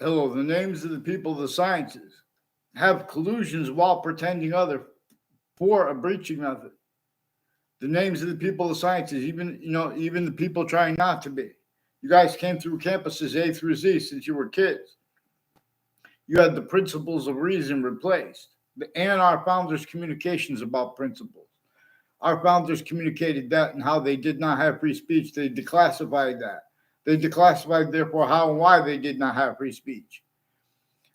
Hello, the names of the people of the sciences have collusions while pretending other for a breaching method. The names of the people of the sciences, even the people trying not to be. You guys came through campuses A through Z since you were kids. You had the principles of reason replaced. And our founders' communications about principles. Our founders communicated that and how they did not have free speech. They declassified that. They declassified, therefore, how and why they did not have free speech.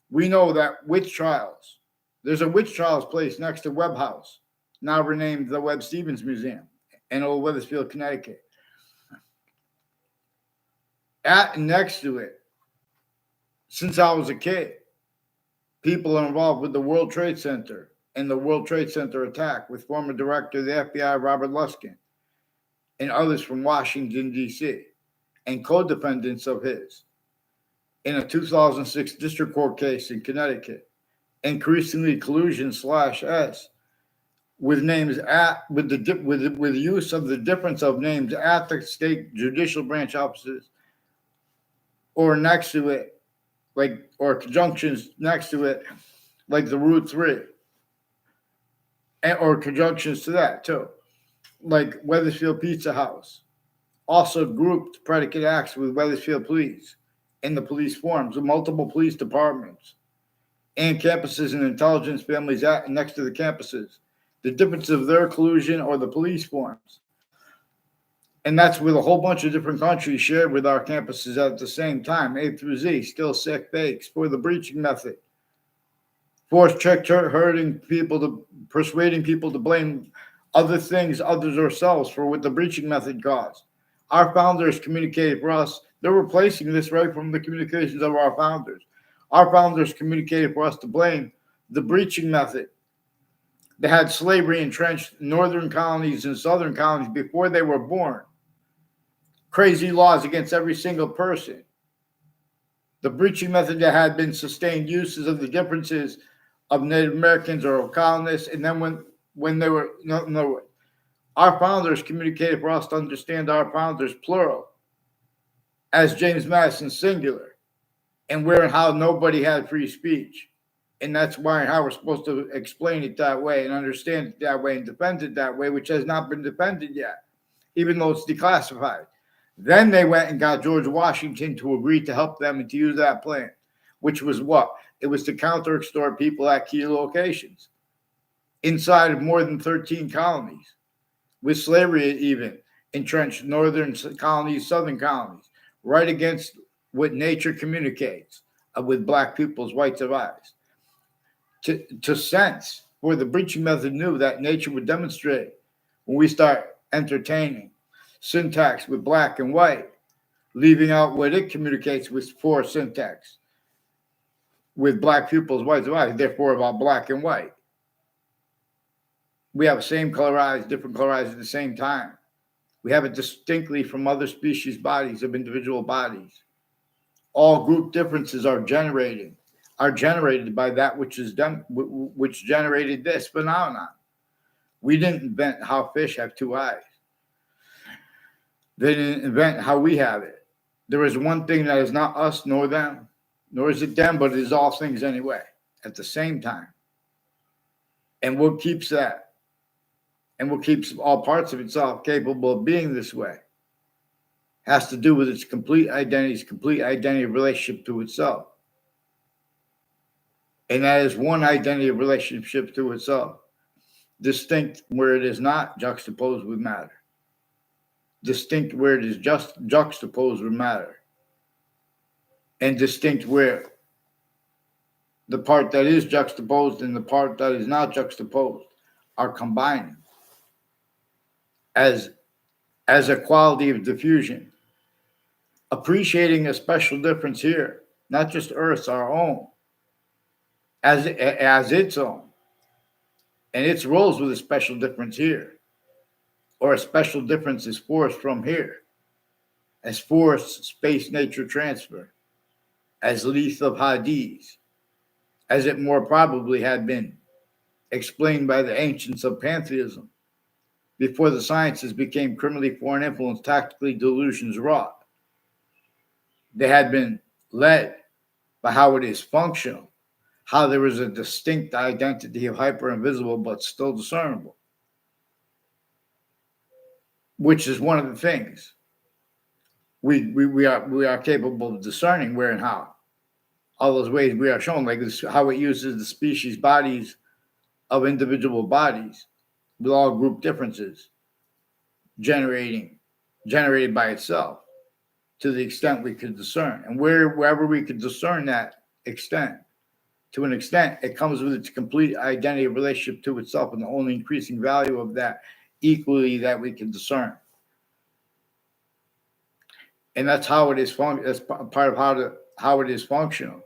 We know that witch trials, there's a witch trials place next to Webb House, now renamed the Webb Stevens Museum in Old Wethersfield, Connecticut. At and next to it, since I was a kid, people are involved with the World Trade Center and the World Trade Center attack with former director of the F.B.I. Robert Luskin and others from Washington, D.C., and co-defendants of his in a 2006 district court case in Connecticut. Increasingly collusion/S with names at with use of the difference of names at the state judicial branch offices or next to it, like or conjunctions next to it, like the Route 3, and, or conjunctions to that too, like Wethersfield Pizza House. Also grouped predicate acts with Wethersfield Police in the police forms with multiple police departments and campuses and intelligence families at and next to the campuses. The difference of their collusion or the police forms. And that's with a whole bunch of different countries shared with our campuses at the same time, A through Z, still sick bakes for the breaching method. Force check hurting people to persuading people to blame other things, others ourselves for what the breaching method caused. Our founders communicated for us. They're replacing this right from the communications of our founders. Our founders communicated for us to blame the breaching method. They had slavery entrenched in northern colonies and southern colonies before they were born. Crazy laws against every single person. The breaching method that had been sustained uses of the differences of Native Americans or colonists, and then when they were no, our founders communicated for us to understand our founders plural as James Madison singular, and where and how nobody had free speech. And that's why how we're supposed to explain it that way and understand it that way and defend it that way, which has not been defended yet, even though it's declassified. Then they went and got George Washington to agree to help them and to use that plan, which was what? It was to counter-extort people at key locations inside of more than 13 colonies, with slavery even entrenched northern colonies, southern colonies, right against what nature communicates with black people's rights of eyes. To sense where the breaching method knew that nature would demonstrate when we start entertaining syntax with black and white, leaving out what it communicates with for syntax with black people's rights of eyes, therefore about black and white. We have the same color eyes, different color eyes at the same time. We have it distinctly from other species bodies of individual bodies. All group differences are generated by that which is done, which generated this phenomenon. We didn't invent how fish have two eyes. They didn't invent how we have it. There is one thing that is not us nor them, nor is it them, but it is all things anyway, at the same time. And what keeps that? And what keeps all parts of itself capable of being this way has to do with its complete identity relationship to itself. And that is one identity of relationship to itself, distinct where it is not juxtaposed with matter, distinct where it is just juxtaposed with matter, and distinct where the part that is juxtaposed and the part that is not juxtaposed are combining as a quality of diffusion, appreciating a special difference here, not just Earth's, our own, as its own, and its roles with a special difference here, or a special difference is forced from here, as forced space nature transfer, as Leith of Hades, as it more probably had been explained by the ancients of pantheism, before the sciences became criminally foreign influence, tactically delusions wrought. They had been led but how it is functional, how there is a distinct identity of hyper invisible but still discernible, which is one of the things we are capable of discerning where and how. All those ways we are shown, like this, how it uses the species bodies of individual bodies with all group differences generated by itself to the extent we could discern. And wherever we could discern that extent, to an extent, it comes with its complete identity of relationship to itself and the only increasing value of that equally that we can discern. And that's how it is that's part of how it is functional.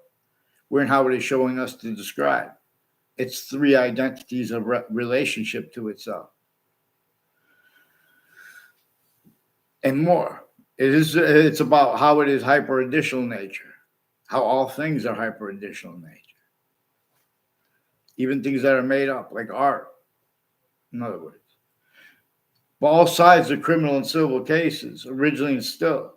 We're in how it is showing us to describe. It's three identities of relationship to itself. And more. It's about how it is hyper-additional nature, how all things are hyper-additional nature. Even things that are made up, like art, in other words. But all sides of criminal and civil cases, originally and still,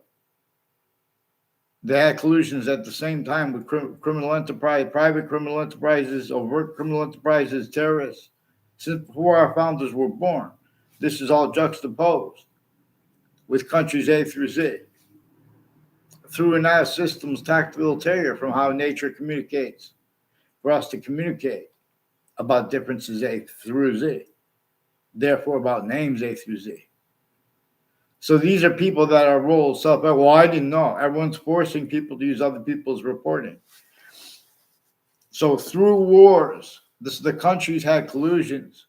they had collusions at the same time with criminal enterprise, private criminal enterprises, overt criminal enterprises, terrorists. Since before our founders were born, this is all juxtaposed with countries A through Z. Through and out of systems tactical ulterior from how nature communicates, for us to communicate about differences A through Z, therefore about names A through Z. So these are people that are roles self. Well, I didn't know. Everyone's forcing people to use other people's reporting. So through wars, the countries had collusions.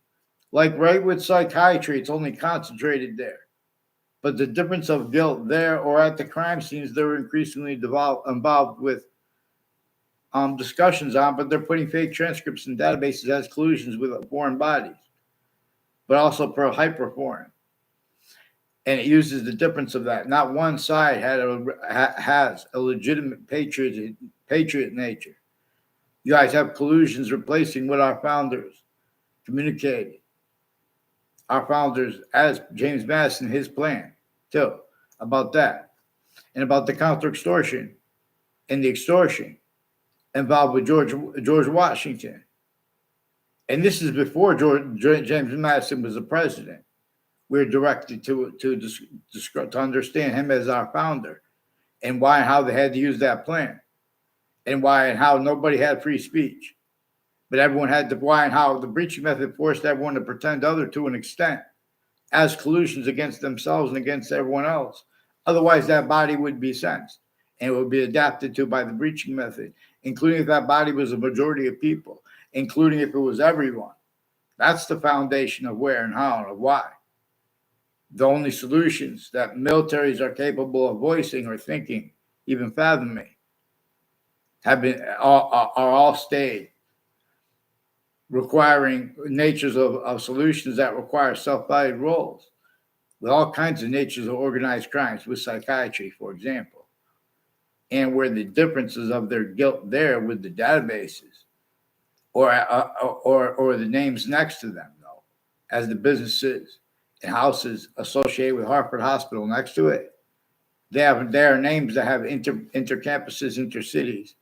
Like right with psychiatry, it's only concentrated there. But the difference of guilt there or at the crime scenes, they're increasingly involved with discussions on, but they're putting fake transcripts in databases as collusions with foreign bodies, but also for hyper-foreign. And it uses the difference of that. Not one side has a legitimate patriot nature. You guys have collusions replacing what our founders communicated. Our founders, as James Madison, his plan, too, about that. And about the counter-extortion and the extortion involved with George Washington. And this is before James Madison was the president. We're directed to understand him as our founder and why and how they had to use that plan and why and how nobody had free speech. But everyone had the why and how the breaching method forced everyone to pretend other to an extent as collusions against themselves and against everyone else. Otherwise, that body would be sensed and it would be adapted to by the breaching method, including if that body was a majority of people, including if it was everyone. That's the foundation of where and how and of why. The only solutions that militaries are capable of voicing or thinking, even fathoming, are all stayed, requiring natures of solutions that require self-valued roles, with all kinds of natures of organized crimes, with psychiatry, for example, and where the differences of their guilt there with the databases, or the names next to them, though, as the businesses and houses associated with Hartford Hospital next to it. There are names that have intercampuses, intercities,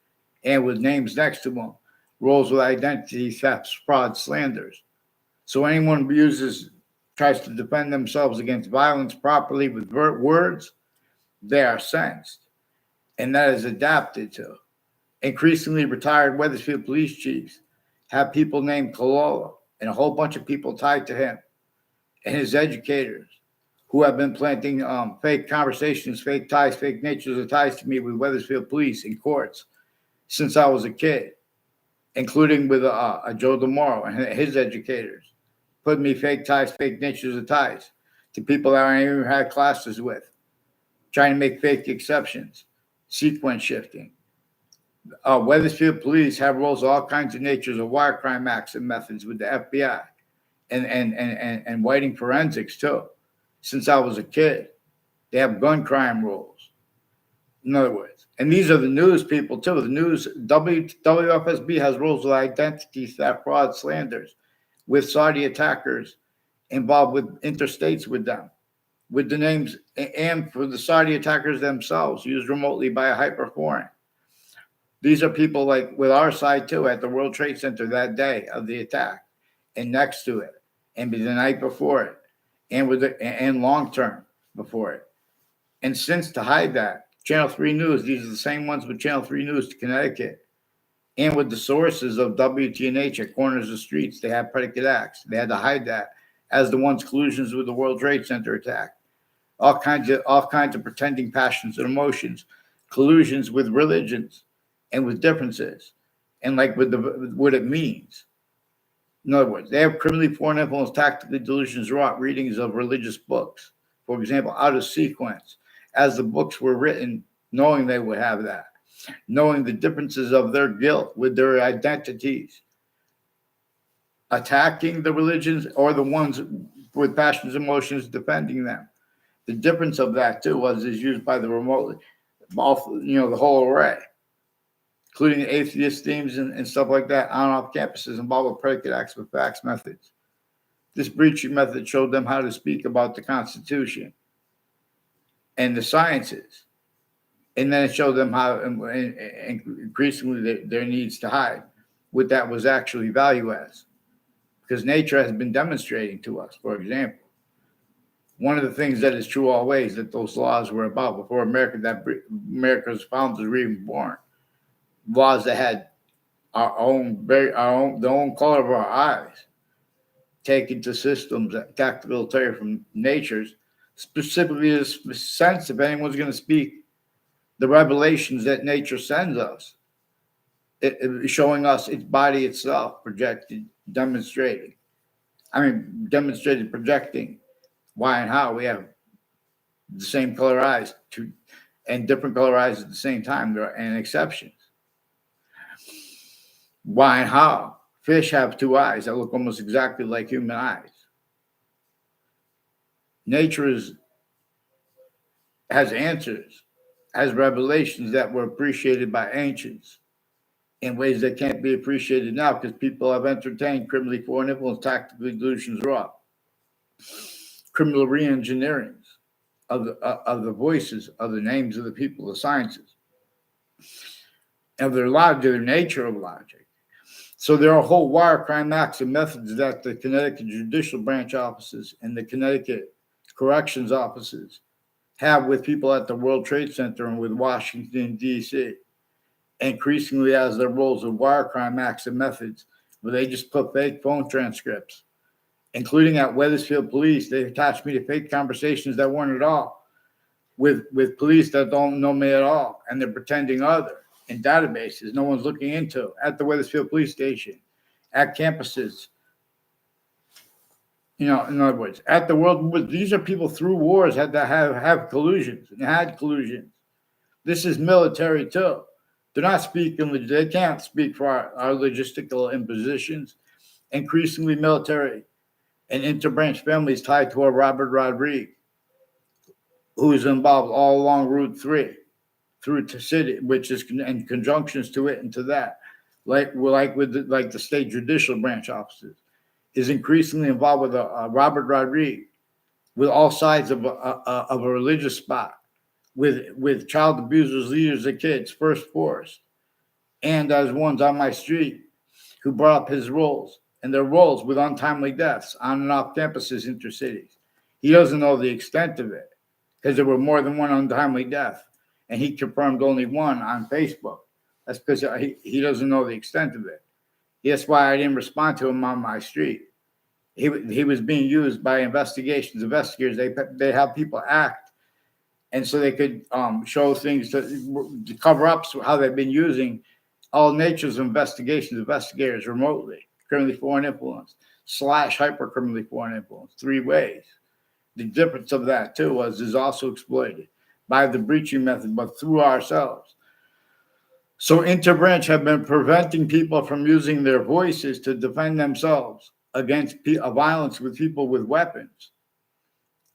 and with names next to them, roles with identity thefts, fraud, slanders. So anyone tries to defend themselves against violence properly with words, they are sensed. And that is adapted to. Increasingly retired Wethersfield police chiefs have people named Cololo and a whole bunch of people tied to him and his educators who have been planting fake conversations, fake ties, fake natures of ties to me with Wethersfield police in courts since I was a kid, including with Joe DeMoro and his educators, put me fake ties, fake natures of ties to people that I even had classes with, trying to make fake exceptions, sequence shifting. Wethersfield police have roles of all kinds of natures of wire crime acts and methods with the F.B.I. and whiting forensics too. Since I was a kid, they have gun crime roles. In other words, and these are the news people too. The news, WFSB has roles of identity theft, fraud, slanders, with Saudi attackers involved with interstates with them, with the names and for the Saudi attackers themselves used remotely by a hyper-foreign. These are people like with our side too at the World Trade Center that day of the attack, and next to it, and the night before it, and long term before it. And since to hide that, Channel 3 News, these are the same ones with Channel 3 News to Connecticut, and with the sources of WTNH at corners of streets, they have predicate acts. They had to hide that as the ones collusions with the World Trade Center attack. All kinds of pretending passions and emotions, collusions with religions and with differences, and like with what it means. In other words, they have criminally foreign influence, tactically delusions wrought readings of religious books, for example, out of sequence, as the books were written, knowing they would have that, knowing the differences of their guilt with their identities, attacking the religions or the ones with passions and emotions defending them. The difference of that too is used by the remotely, the whole array, including atheist themes and stuff like that on and off campuses involved with predicate acts with facts methods. This breaching method showed them how to speak about the Constitution and the sciences. And then it showed them how increasingly their needs to hide what that was actually value as. Because nature has been demonstrating to us, for example, one of the things that is true always that those laws were about before America's founders were even born. Laws that had the own color of our eyes, taken to systems, tactical terror from nature's, specifically the sense if anyone's going to speak the revelations that nature sends us, showing us its body itself, demonstrated, projecting why and how we have the same color eyes and different color eyes at the same time. There are exceptions. Why and how fish have two eyes that look almost exactly like human eyes. Nature has answers, has revelations that were appreciated by ancients in ways that can't be appreciated now because people have entertained criminally foreign influence, tactically delusions wrought, criminal re-engineerings of the voices, of the names of the people, the sciences, of their logic, their nature of logic. So there are whole wire crime acts and methods that the Connecticut judicial branch offices and the Connecticut corrections offices have with people at the World Trade Center and with Washington, D.C., increasingly as their roles of wire crime acts and methods, where they just put fake phone transcripts, including at Wethersfield Police. They attached me to fake conversations that weren't at all with police that don't know me at all, and they're pretending other in databases no one's looking into at the Wethersfield Police Station, at campuses. In other words, at the world, these are people through wars had to have collusions and had collusions. This is military too. They're not speaking, they can't speak for our logistical impositions. Increasingly military and interbranch families tied to a Robert Rodriguez, who is involved all along Route 3 through to city, which is in conjunctions to it and to that, like with the state judicial branch offices, is increasingly involved with Robert Rodriguez, with all sides of a religious spot, with child abusers, leaders of kids, first force, and as ones on my street who brought up his roles and their roles with untimely deaths on and off campuses, intercities. He doesn't know the extent of it because there were more than one untimely death, and he confirmed only one on Facebook. That's because he doesn't know the extent of it. That's why I didn't respond to him on my street. He was being used by investigators. They have people act, and so they could show things to cover up how they've been using all natures of investigators remotely, criminally foreign influence / hyper criminally foreign influence, 3 ways. The difference of that too is also exploited by the breaching method, but through ourselves. So interbranch have been preventing people from using their voices to defend themselves against violence with people with weapons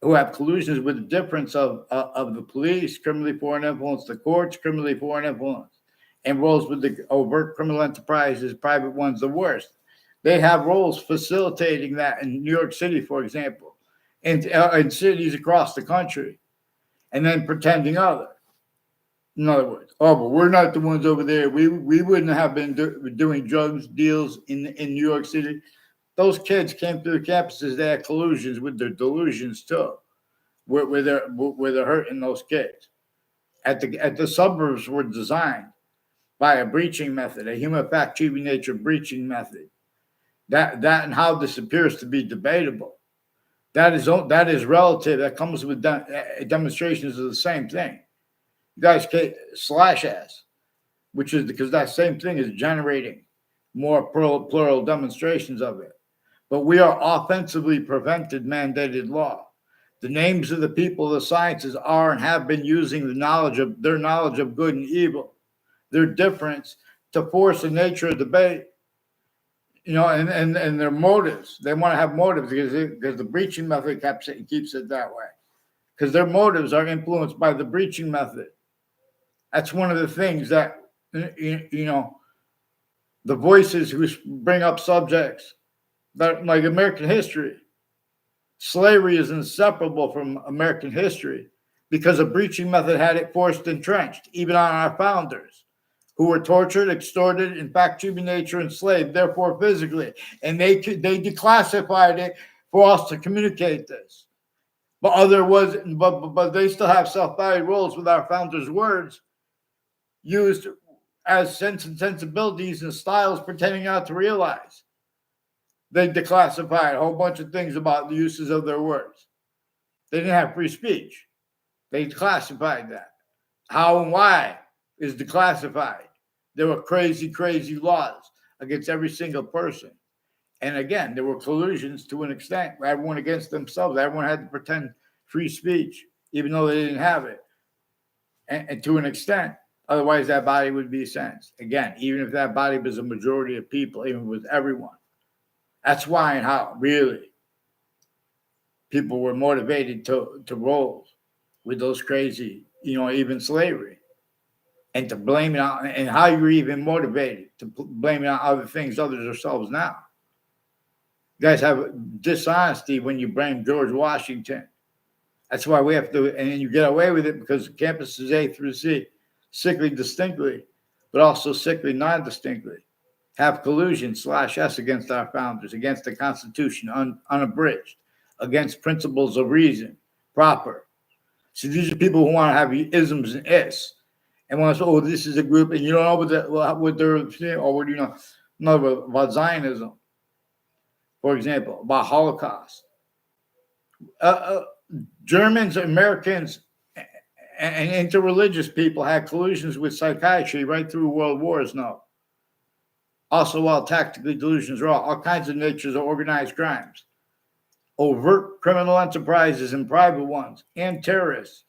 who have collusions with the difference of the police, criminally foreign influence, the courts, criminally foreign influence, and roles with the overt criminal enterprises, private ones, the worst. They have roles facilitating that in New York City, for example, and in cities across the country, and then pretending other. In other words, oh, but we're not the ones over there. We wouldn't have been doing drugs deals in New York City. Those kids came through the campuses. They had collusions with their delusions too, where they're hurting those kids. At the suburbs were designed by a breaching method, a human fact achieving nature breaching method. That and how this appears to be debatable. That is relative. That comes with demonstrations of the same thing. You guys slash s, which is because that same thing is generating more plural demonstrations of it. But we are offensively prevented mandated law. The names of the people of the sciences are and have been using their knowledge of good and evil, their difference to force the nature of debate, and their motives. They want to have motives because the breaching method keeps it that way. Because their motives are influenced by the breaching method. That's one of the things that, the voices who bring up subjects that like American history. Slavery is inseparable from American history because a breaching method had it forced entrenched, even on our founders, who were tortured, extorted, in fact, human nature enslaved, therefore physically. And they declassified it for us to communicate this. But they still have self-valued roles with our founders' words used as sense and sensibilities and styles pretending not to realize. They declassified a whole bunch of things about the uses of their words. They didn't have free speech. They declassified that. How and why is declassified. There were crazy, crazy laws against every single person. And again, there were collusions to an extent. Everyone against themselves. Everyone had to pretend free speech, even though they didn't have it. And to an extent, otherwise that body would be sentenced. Again, even if that body was a majority of people, even with everyone. That's why and how, really, people were motivated to roll with those crazy, even slavery. And to blame it on, and how you're even motivated to blame it on other things other than yourselves now. You guys have dishonesty when you blame George Washington. That's why we have to, and you get away with it because campuses A through C, sickly distinctly, but also sickly non-distinctly, have collusion /S against our founders, against the Constitution, unabridged, against principles of reason, proper. So these are people who want to have isms and is, and want to say, oh, this is a group, and you don't know what they're saying, or what do you know? About Zionism, for example, about Holocaust. Germans, Americans, and interreligious people had collusions with psychiatry right through world wars now. Also, while tactically delusions are all kinds of natures of organized crimes, overt criminal enterprises and private ones, and terrorists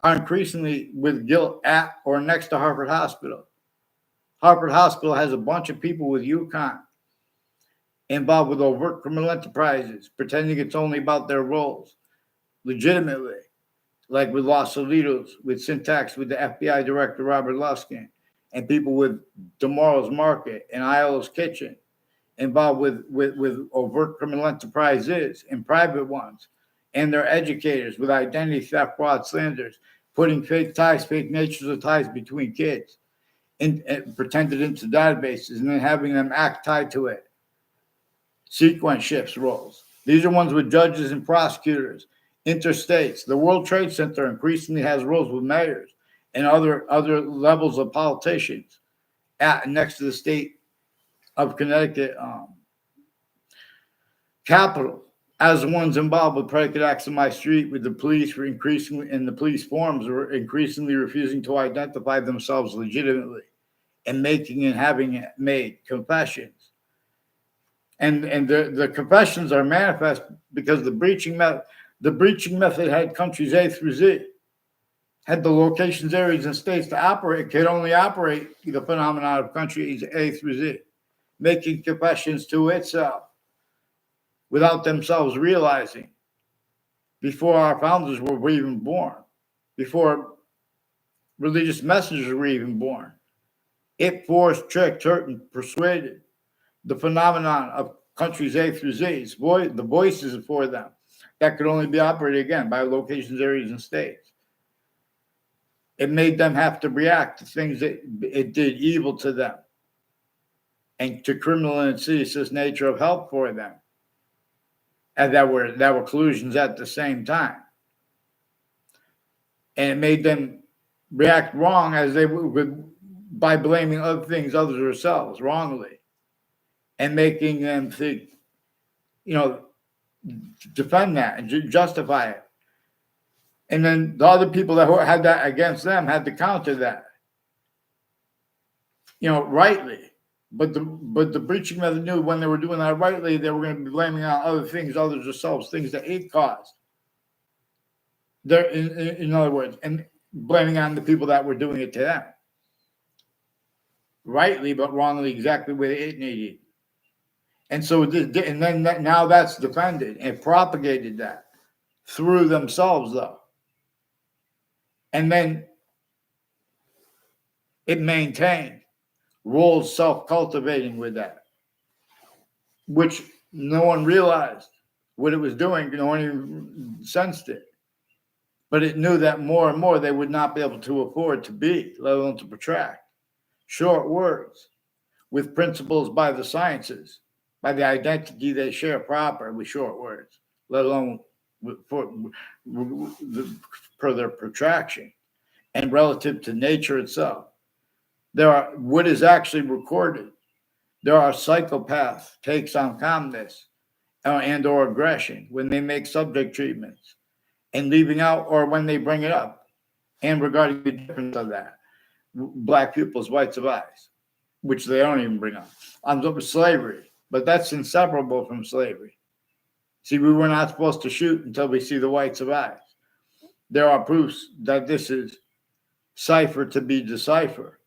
are increasingly with guilt at or next to Harvard Hospital. Harvard Hospital has a bunch of people with UConn involved with overt criminal enterprises, pretending it's only about their roles, legitimately, like with Los Solitos, with Syntax, with the FBI director, Robert Luskin, and people with Tomorrow's Market and Iola's Kitchen, involved with overt criminal enterprises and private ones, and their educators with identity theft, fraud, slanders, putting fake ties, fake natures of ties between kids, and pretended into databases, and then having them act tied to it. Sequence shifts roles. These are ones with judges and prosecutors, interstates. The World Trade Center increasingly has roles with mayors and other levels of politicians next to the state of Connecticut capital, as the ones involved with predicate acts on my street, with the police were increasingly, and the police forms were increasingly refusing to identify themselves legitimately and making and having made confessions. And the confessions are manifest because the breaching method had countries A through Z, had the locations, areas, and states to operate, could only operate the phenomenon of countries A through Z, making confessions to itself without themselves realizing, before our founders were even born, before religious messengers were even born. It forced, tricked, hurt, and persuaded the phenomenon of countries A through Z, the voices for them, that could only be operated again by locations, areas, and states. it made them have to react to things that it did evil to them and to criminal and insidious nature of help for them. And that were collusions at the same time. And it made them react wrong as they would by blaming other things, others themselves, wrongly. And making them think, defend that and justify it. And then the other people that had that against them had to counter that, rightly. But the breaching method knew when they were doing that rightly, they were going to be blaming on other things, others themselves, things that it caused. They're in other words, and blaming on the people that were doing it to them. Rightly, but wrongly, exactly where it needed. And so, and then now that's defended and propagated that through themselves, though. And then it maintained rules self-cultivating with that, which no one realized what it was doing. No one even sensed it. But it knew that more and more they would not be able to afford to be, let alone to protract. Short words with principles by the sciences, by the identity they share proper with short words, let alone for their protraction and relative to nature itself. What is actually recorded. There are psychopath takes on calmness and or aggression when they make subject treatments and leaving out or when they bring it up. And regarding the difference of that, black pupils, whites of eyes, which they don't even bring up. On slavery, but that's inseparable from slavery. See, we were not supposed to shoot until we see the whites of eyes. There are proofs that this is cipher to be deciphered,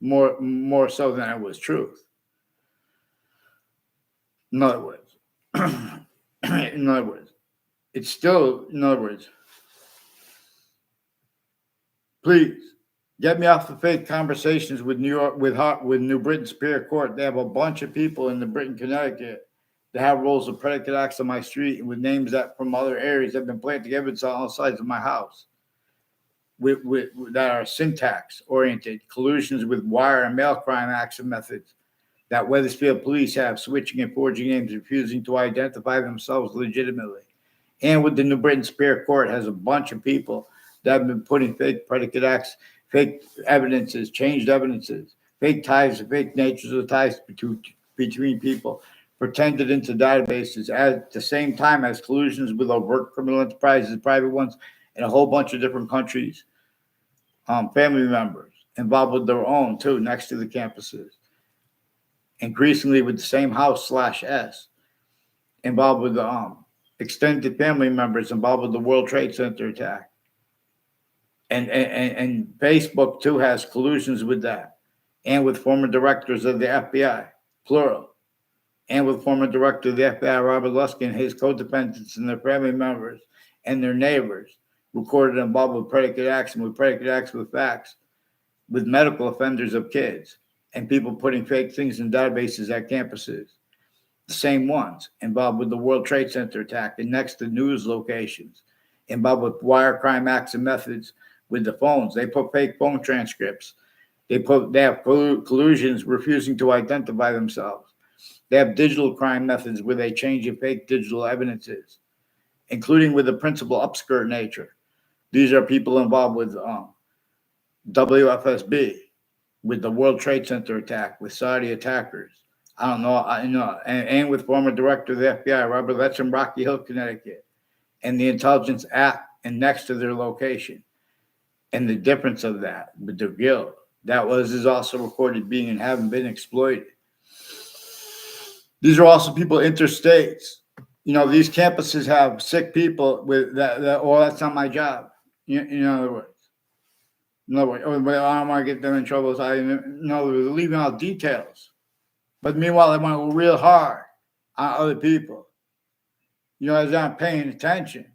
more so than it was truth. In other words, it's still, in other words, please get me off the fake conversations with New York, with New Britain Superior Court. They have a bunch of people in the Britain, Connecticut that have rolls of predicate acts on my street and with names that from other areas that have been planted together on all sides of my house. With that are syntax oriented, collusions with wire and mail crime acts and methods that Wethersfield police have, switching and forging names, refusing to identify themselves legitimately. And with the New Britain Superior Court has a bunch of people that have been putting fake predicate acts, fake evidences, changed evidences, fake ties, fake natures of ties between people, pretended into databases at the same time as collusions with overt criminal enterprises, private ones, in a whole bunch of different countries. Family members involved with their own, too, next to the campuses. Increasingly with the same house/S, involved with the extended family members involved with the World Trade Center attack. And Facebook, too, has collusions with that. And with former directors of the F.B.I., plural. And with former director of the F.B.I., Robert Luskin, and his co-defendants and their family members and their neighbors, recorded involved with predicate acts and with predicate acts with facts, with medical offenders of kids, and people putting fake things in databases at campuses. The same ones involved with the World Trade Center attack and next to news locations, involved with wire crime acts and methods with the phones. They put fake phone transcripts. They have collusions refusing to identify themselves. They have digital crime methods where they change in fake digital evidences, including with the principal upskirt nature. These are people involved with WFSB, with the World Trade Center attack, with Saudi attackers. And with former director of the FBI, Robert, that's in Rocky Hill, Connecticut, and the intelligence act and next to their location. And the difference of that with their guild, is also recorded being and having been exploited. These are also people interstates. These campuses have sick people with that that's not my job. In other words. No, I don't want to get them in trouble. So they're leaving out details. But meanwhile, they want to go real hard on other people. As they're not paying attention.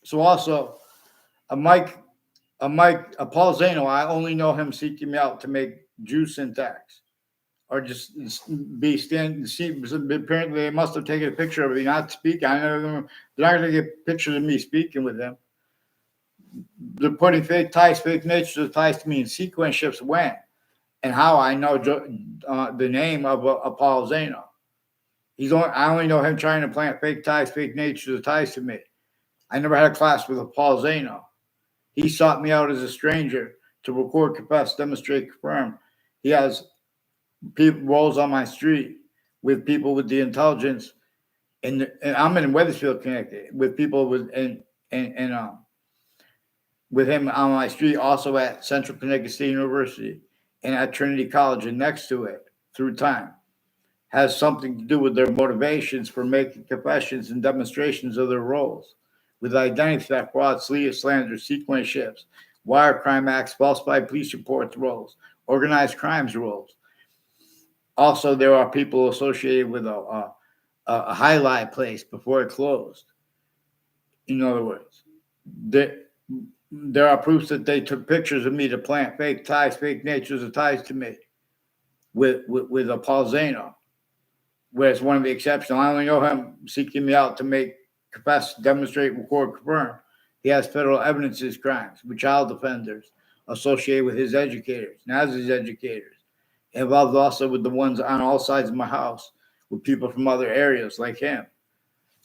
So also, Paul Zano, I only know him seeking me out to make Jew syntax. Or just be standing. Apparently, they must have taken a picture of me not speaking. They're not going to get pictures of me speaking with them. they're putting fake ties, fake natures of ties to me in sequence shifts when and how I know the name of Paul Zano. I only know him trying to plant fake ties, fake natures of ties to me. I never had a class with a Paul Zano. He sought me out as a stranger to record, confess, demonstrate, confirm. He has people rolls on my street with people with the intelligence, and I'm in Wethersfield, Connecticut, with people with him on my street, also at Central Connecticut State University and at Trinity College, and next to it through time has something to do with their motivations for making confessions and demonstrations of their roles with identity theft, fraud, slander, sequence shifts, wire crime acts, falsified police reports roles, organized crimes roles. Also, there are people associated with a highlight place before it closed. In other words, there are proofs that they took pictures of me to plant fake ties, fake natures of ties to me with a Paul Zano, where it's one of the exceptions. I only know him seeking me out to make, confess, demonstrate, record, confirm. He has federal evidence of his crimes with child offenders associated with his educators, and as his educators, involved also with the ones on all sides of my house, with people from other areas like him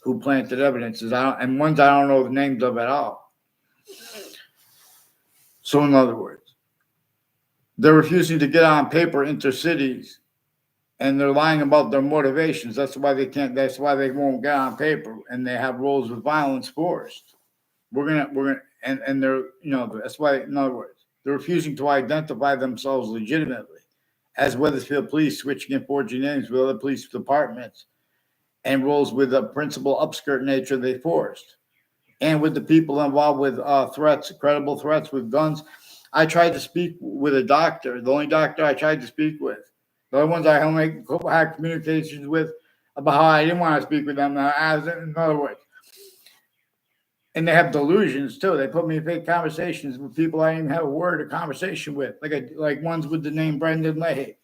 who planted evidences, and ones I don't know the names of at all. So, in other words, they're refusing to get on paper intercities, and they're lying about their motivations. That's why they can't. That's why they won't get on paper, and they have roles with violence forced. And they're, that's why. In other words, they're refusing to identify themselves legitimately as Wethersfield police, switching and forging names with other police departments, and roles with the principal upskirt nature they forced, and with the people involved with threats, credible threats with guns. I tried to speak with a doctor, the only doctor I tried to speak with. The other ones I only had communications with about how I didn't want to speak with them. In other words, and they have delusions too. They put me in fake conversations with people I didn't even have a word of conversation with, like ones with the name Brendan Leahy,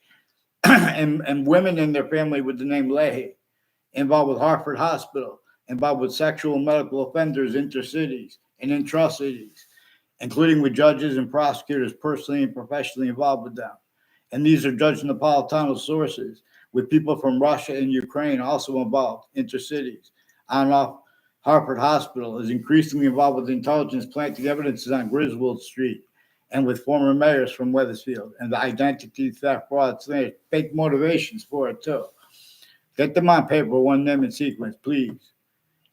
and women in their family with the name Leahy, involved with Hartford Hospital, involved with sexual and medical offenders, intercities and intra-cities, including with judges and prosecutors personally and professionally involved with them. And these are Judge Napolitano sources, with people from Russia and Ukraine also involved, intercities. On and off Hartford Hospital is increasingly involved with intelligence planting evidences on Griswold Street, and with former mayors from Wethersfield, and the identity theft, fraud, slander, fake motivations for it too. Get them on paper, one name in sequence, please.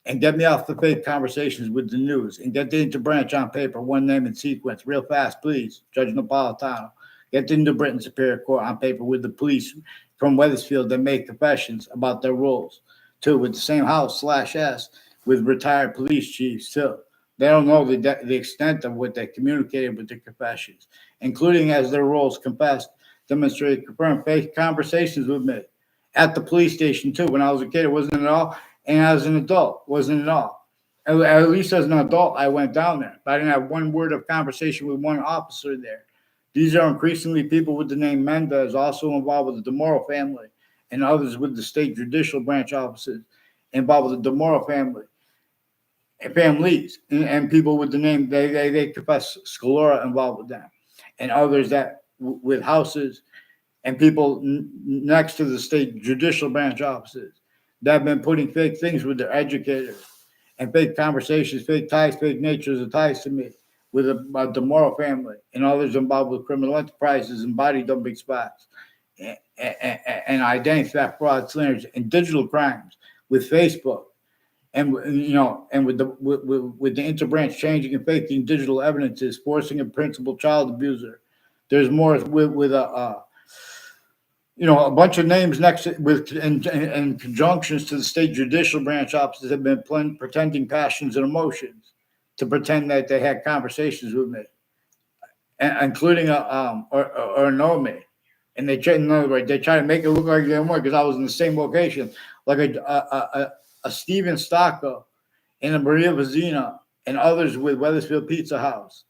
And get me off the fake conversations with the news. And get the interbranch on paper, one name in sequence, real fast, please. Judge Napolitano. Get the New Britain Superior Court on paper with the police from Wethersfield that make confessions about their roles, too, with the same House/S with retired police chiefs, too. They don't know the extent of what they communicated with their confessions, including as their roles confessed, demonstrated, confirmed fake conversations with me at the police station, too. When I was a kid, it wasn't at all. And as an adult, wasn't at all. At least as an adult, I went down there. But I didn't have one word of conversation with one officer there. These are increasingly people with the name Mendez, also involved with the DeMoro family, and others with the state judicial branch offices involved with the DeMoro family, and families, and people with the name, they confess Scalora involved with them, and others that with houses and people next to the state judicial branch offices that have been putting fake things with their educators and fake conversations, fake ties, fake natures of ties to me with the DeMoro family and others involved with criminal enterprises and body dumping spots and identity theft, fraud, slanders, and digital crimes with Facebook. And and with the interbranch changing and faking digital evidences, forcing a principal child abuser. There's more with a bunch of names next with and conjunctions to the state judicial branch offices have been pretending passions and emotions to pretend that they had conversations with me, including or know me, and they try, in other words, they try to make it look like they weren't because I was in the same location, like a Steven Stocco and a Maria Vazina and others with Wethersfield Pizza House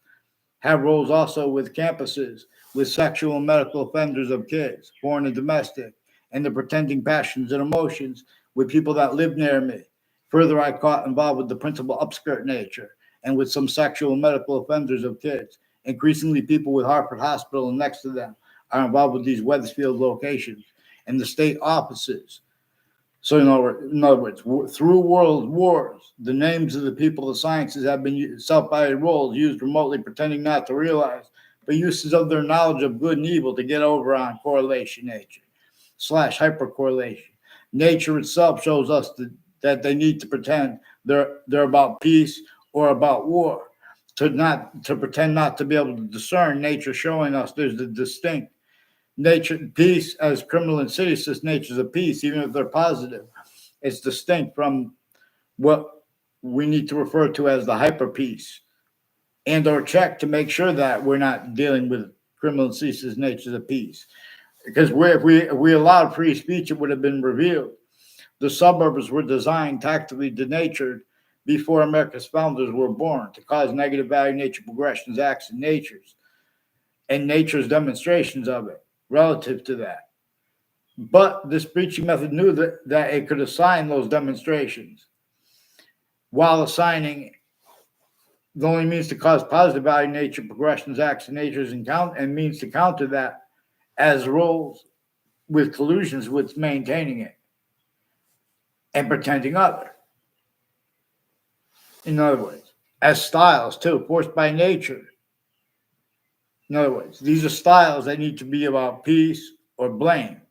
have roles also with campuses with sexual and medical offenders of kids, foreign and domestic, and the pretending passions and emotions with people that live near me. Further, I caught involved with the principal upskirt nature and with some sexual and medical offenders of kids. Increasingly, people with Hartford Hospital next to them are involved with these Wethersfield locations and the state offices. So, in other words, through world wars, the names of the people of sciences have been self-guided roles used remotely, pretending not to realize, but uses of their knowledge of good and evil to get over on correlation nature / hypercorrelation. Nature itself shows us that they need to pretend they're about peace or about war, to pretend not to be able to discern nature, showing us there's the distinct nature. Peace, as criminal insidious as nature's of peace, even if they're positive, it's distinct from what we need to refer to as the hyper peace, and or check to make sure that we're not dealing with criminal insidious natures of peace. Because if we allowed free speech, it would have been revealed. The suburbs were designed tactically denatured before America's founders were born to cause negative value nature progressions, acts, and nature's demonstrations of it relative to that. But this breaching method knew that it could assign those demonstrations while assigning the only means to cause positive value nature progressions, acts, and natures, and means to counter that as roles with collusions with maintaining it and pretending other. In other words, as styles too, forced by nature. In other words, these are styles that need to be about peace or blame.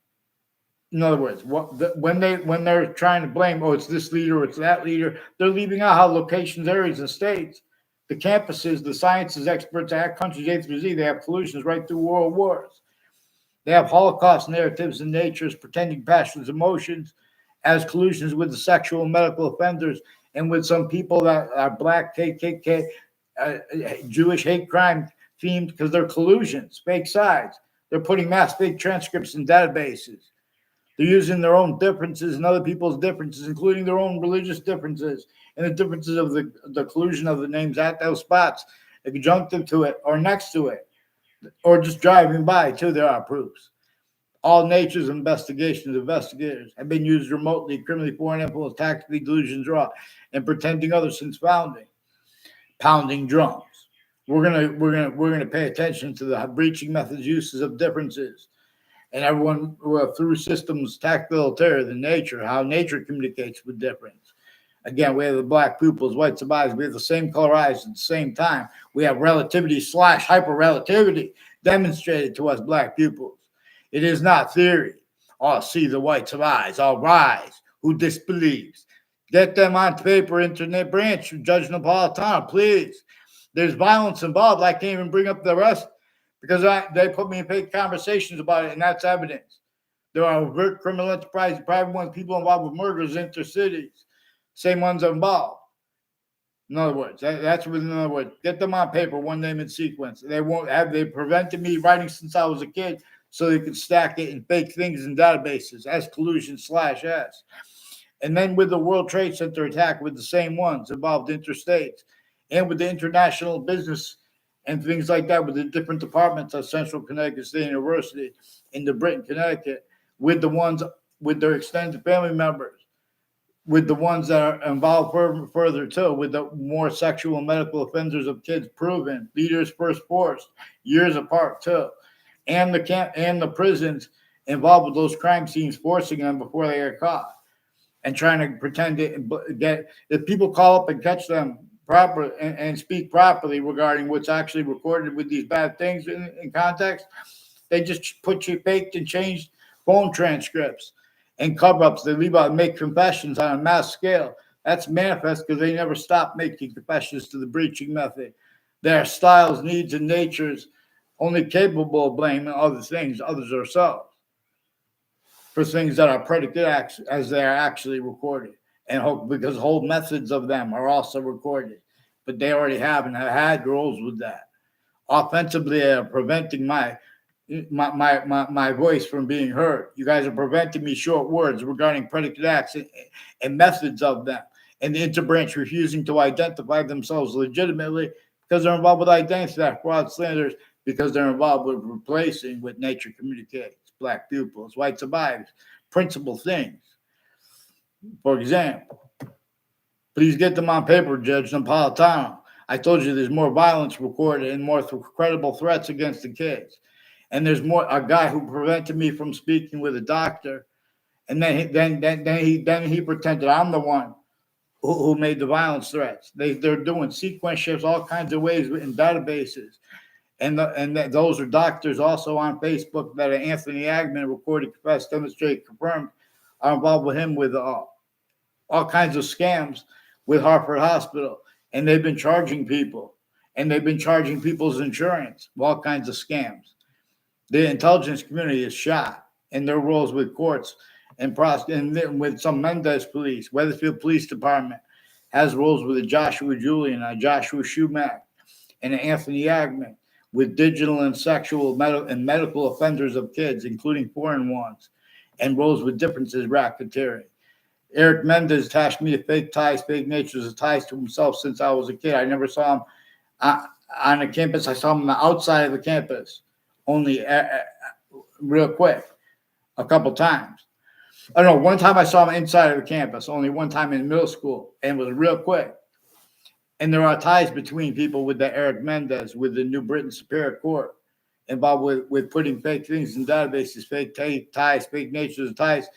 In other words, when they're trying to blame, oh, it's this leader or it's that leader, they're leaving out how locations, areas, and states, the campuses, the sciences experts, countries A through Z, they have collusions right through world wars. They have Holocaust narratives in natures, pretending passions, emotions, as collusions with the sexual and medical offenders, and with some people that are black, KKK, Jewish hate crime themed, because they're collusions, fake sides. They're putting mass fake transcripts in databases. They're using their own differences and other people's differences, including their own religious differences and the differences of the collusion of the names at those spots, adjunctive to it or next to it, or just driving by too. There are proofs. All nature's investigators have been used remotely, criminally, foreign influence, tactically, delusions raw, and pretending others since founding. Pounding drums. We're gonna pay attention to the breaching methods, uses of differences, and everyone through systems, tactile terror, the nature, how nature communicates with difference. Again, we have the black pupils, whites of eyes. We have the same color eyes at the same time. We have relativity / hyper-relativity demonstrated to us black pupils. It is not theory. Oh, see the whites of eyes. All rise. Who disbelieves? Get them on paper, internet branch, Judge Napolitano, please. There's violence involved. I can't even bring up the rest because they put me in fake conversations about it, and that's evidence. There are overt criminal enterprises, private ones, people involved with murders, intercities, same ones involved. In other words, that's in other words, get them on paper, one name in sequence. They prevented me writing since I was a kid so they could stack it in fake things in databases as collusion /S. And then with the World Trade Center attack with the same ones involved interstates and with the international business and things like that with the different departments at Central Connecticut State University in the Britain, Connecticut, with the ones with their extended family members, with the ones that are involved further too, with the more sexual and medical offenders of kids proven, leaders first forced, years apart too, and the camp and the prisons involved with those crime scenes, forcing them before they get caught, and trying to pretend to get, if people call up and catch them proper and speak properly regarding what's actually recorded with these bad things in context, they just put you faked and changed phone transcripts and cover-ups. They leave out and make confessions on a mass scale. That's manifest because they never stop making confessions to the breaching method. Their styles, needs, and natures only capable of blaming other things, others ourselves, for things that are predicate acts as they are actually recorded. And because whole methods of them are also recorded. But they already have and have had roles with that. Offensively, they are preventing my voice from being heard. You guys are preventing me short words regarding predicate acts and methods of them. And the interbranch refusing to identify themselves legitimately because they're involved with identity theft, fraud, slanders, because they're involved with replacing what nature communicates. Black pupils, white survivors, principal things. For example, please get them on paper, Judge Napolitano. I told you there's more violence recorded and more credible threats against the kids. And there's more a guy who prevented me from speaking with a doctor, and then he pretended I'm the one who made the violence threats. They're doing sequence shifts all kinds of ways in databases, those are doctors also on Facebook that Anthony Agman recorded, confessed, demonstrated, confirmed are involved with him with all kinds of scams with Hartford Hospital, and they've been charging people, and they've been charging people's insurance, all kinds of scams. The intelligence community is shot in their roles with courts and with some Mendez police. Weathersfield Police Department has roles with a Joshua Julian, a Joshua Schumack, and an Anthony Agman with digital and sexual and medical offenders of kids, including foreign ones, and roles with differences racketeering. Eric Mendez attached me to fake ties, fake natures of ties to himself since I was a kid. I never saw him on the campus. I saw him outside of the campus, only real quick, a couple times. I don't know, one time I saw him inside of the campus, only one time in middle school, and it was real quick. And there are ties between people with the Eric Mendez, with the New Britain Superior Court, involved with putting fake things in databases, fake ties, fake natures of ties,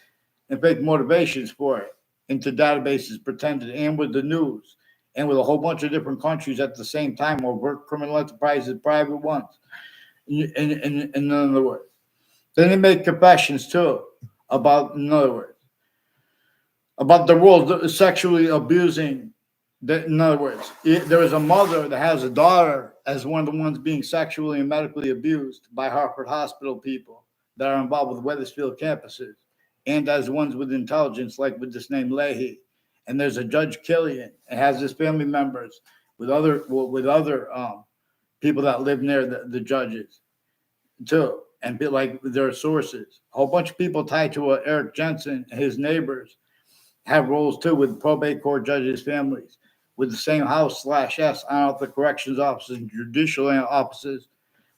and fake motivations for it into databases pretended, and with the news, and with a whole bunch of different countries at the same time, overt criminal enterprises, private ones. In other words, then they make confessions too about, in other words, about the world sexually abusing. In other words, there is a mother that has a daughter as one of the ones being sexually and medically abused by Hartford Hospital people that are involved with Weathersfield campuses, and as ones with intelligence, like with this name Leahy. And there's a Judge Killian and has his family members with other people that live near the judges too, and be like their sources. A whole bunch of people tied to Eric Jensen and his neighbors have roles too with probate court judges' families, with the same House/S on the corrections offices and judicial offices,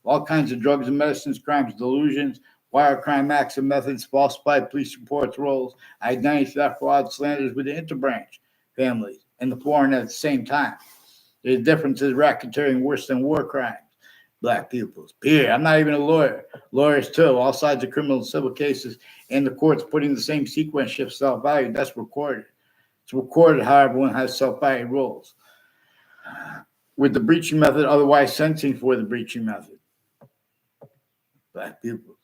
all kinds of drugs and medicines, crimes, delusions, wire crime acts and methods, falsified police reports, roles, identity theft, fraud, slanders with the interbranch families and the foreign at the same time. The difference is racketeering worse than war crimes. Black pupils. Period. I'm not even a lawyer. Lawyers too, all sides of criminal and civil cases, and the courts putting the same sequence shift self-value. That's recorded. It's recorded how everyone has self-value rules. With the breaching method, otherwise sentencing for the breaching method. Black pupils.